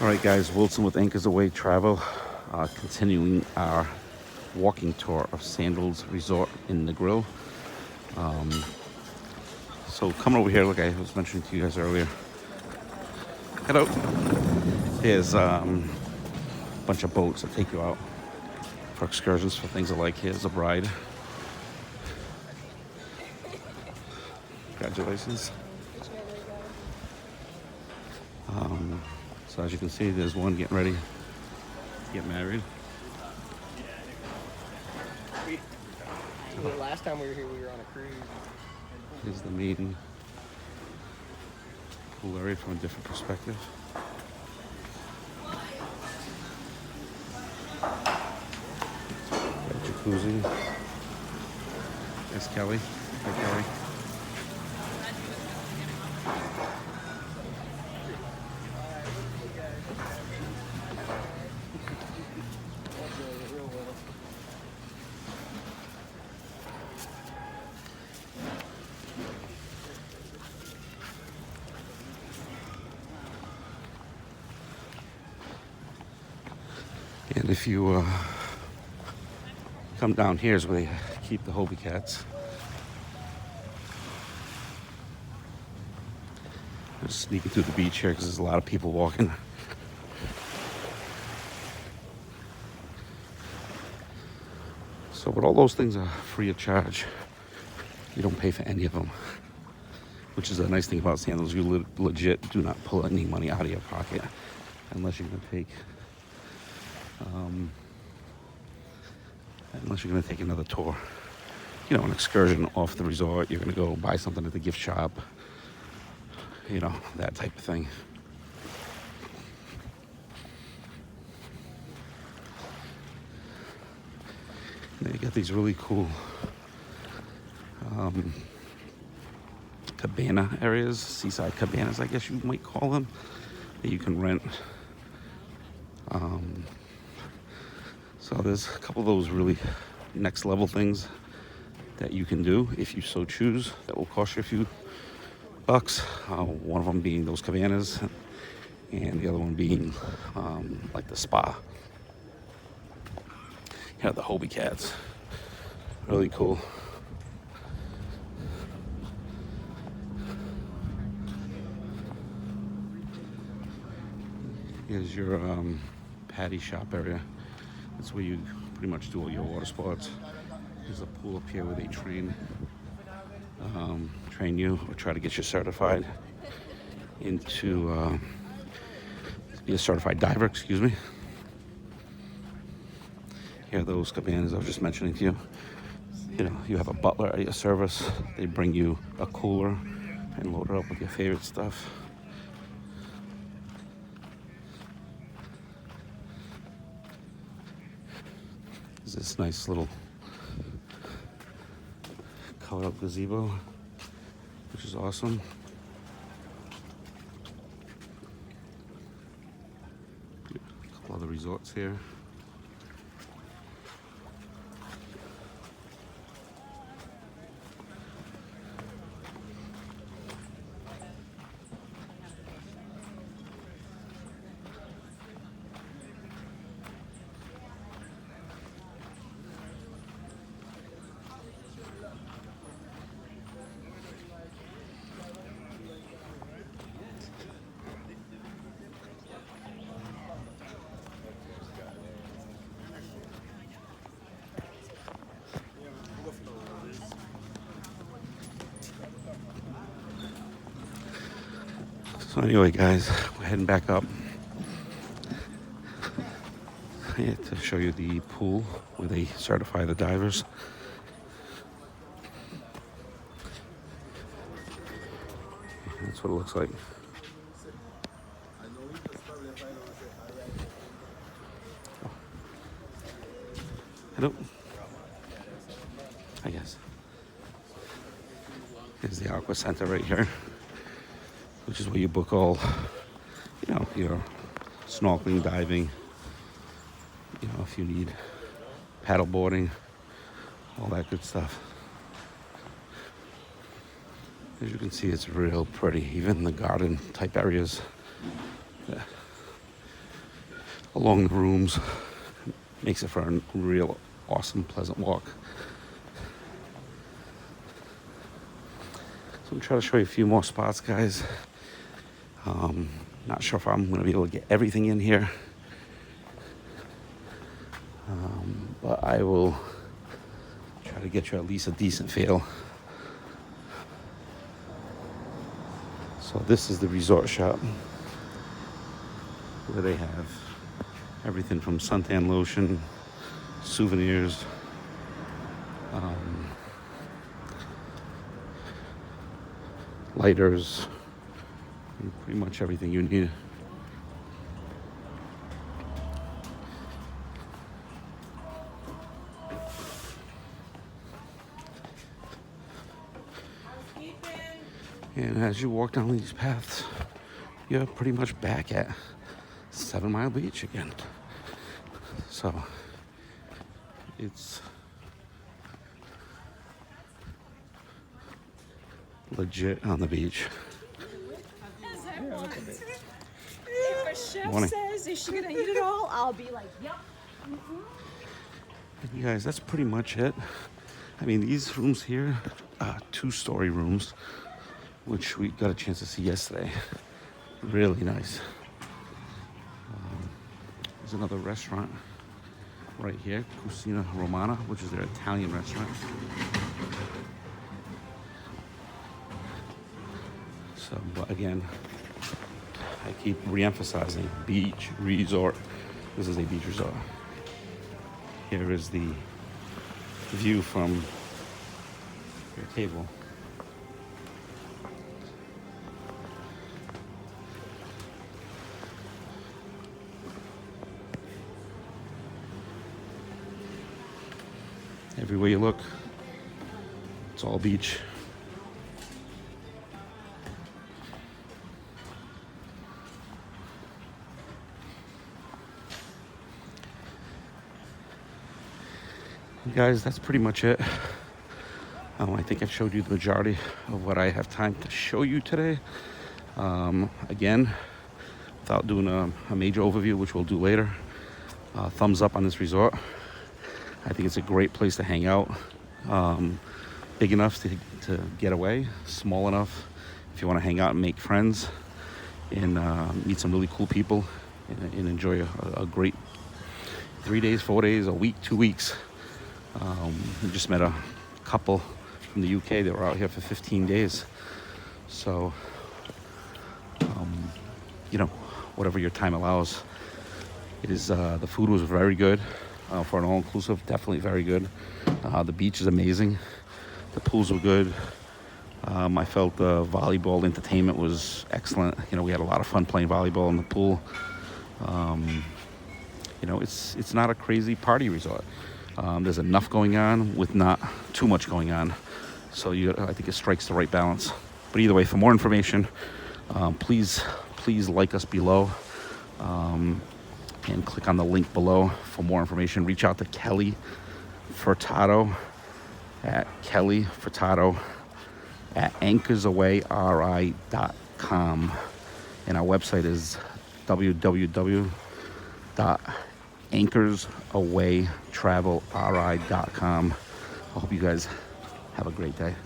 All right, guys, Wilson with Anchors Away Travel, continuing our walking tour of Sandals Resort in Negril. So coming over here, like I was mentioning to you guys earlier, hello, here's a bunch of boats that take you out for excursions, for things alike. Here's a bride. Congratulations. So as you can see, there's one getting ready to get married. The last time we were here, we were on a cruise. Here's the maiden pool area from a different perspective. Got jacuzzi. There's Kelly. Hi, Kelly. And if you come down here is where they keep the Hobie cats. Just sneaking through the beach here because there's a lot of people walking. So, but all those things are free of charge. You don't pay for any of them, which is a nice thing about Sandals. You legit do not pull any money out of your pocket unless you're going to take another tour, you know, an excursion off the resort. You're going to go buy something at the gift shop, you know, that type of thing. And you got these really cool cabana areas, seaside cabanas, I guess you might call them, that you can rent. So there's a couple of those really next level things that you can do if you so choose that will cost you a few bucks. One of them being those cabanas, and the other one being like the spa. You know, the Hobie cats. Really cool. Here's your patty shop area. That's where you pretty much do all your water sports. There's a pool up here where they train you or try to get you certified into be a certified diver, excuse me. Here are those cabanas I was just mentioning to you. You know, you have a butler at your service. They bring you a cooler and load it up with your favorite stuff. There's this nice little colored up gazebo, which is awesome. A couple other resorts here. So anyway, guys, we're heading back up here to show you the pool where they certify the divers. That's what it looks like. Hello. I guess. Here's the Aqua Center right here, which is where you book all, you know, your snorkeling, diving, you know, if you need paddle boarding, all that good stuff. As you can see, it's real pretty. Even the garden type areas, along the rooms. Makes it for a real awesome, pleasant walk. So I'm trying to show you a few more spots, guys. Not sure if I'm going to be able to get everything in here. But I will try to get you at least a decent feel. So this is the resort shop where they have everything from suntan lotion, souvenirs, lighters, and pretty much everything you need. And as you walk down these paths, you're pretty much back at 7 Mile Beach again. So it's legit on the beach. If a chef Morning. says, is she gonna eat it all? I'll be like, yep. You guys, that's pretty much it. I mean, these rooms here are 2-story rooms, which we got a chance to see yesterday. Really nice. There's another restaurant right here, Cucina Romana, which is their Italian restaurant. So, but again, I keep re-emphasizing beach resort. This is a beach resort. Here is the view from your table. Everywhere you look, it's all beach. Guys, that's pretty much it. I think I've showed you the majority of what I have time to show you today. Again, without doing a major overview, which we'll do later, thumbs up on this resort. I think it's a great place to hang out. Big enough to get away, small enough if you want to hang out and make friends and meet some really cool people and enjoy a great 3 days, 4 days, a week, 2 weeks. We just met a couple from the UK that were out here for 15 days. So, whatever your time allows. It is, the food was very good. For an all-inclusive, definitely very good. The beach is amazing. The pools were good. I felt the volleyball entertainment was excellent. We had a lot of fun playing volleyball in the pool. It's not a crazy party resort. There's enough going on with not too much going on. So I think it strikes the right balance. But either way, for more information, please like us below. And click on the link below for more information. Reach out to Kelly Furtado at anchorsawayri.com. And our website is www.anchorsawaytravelri.com. I hope you guys have a great day.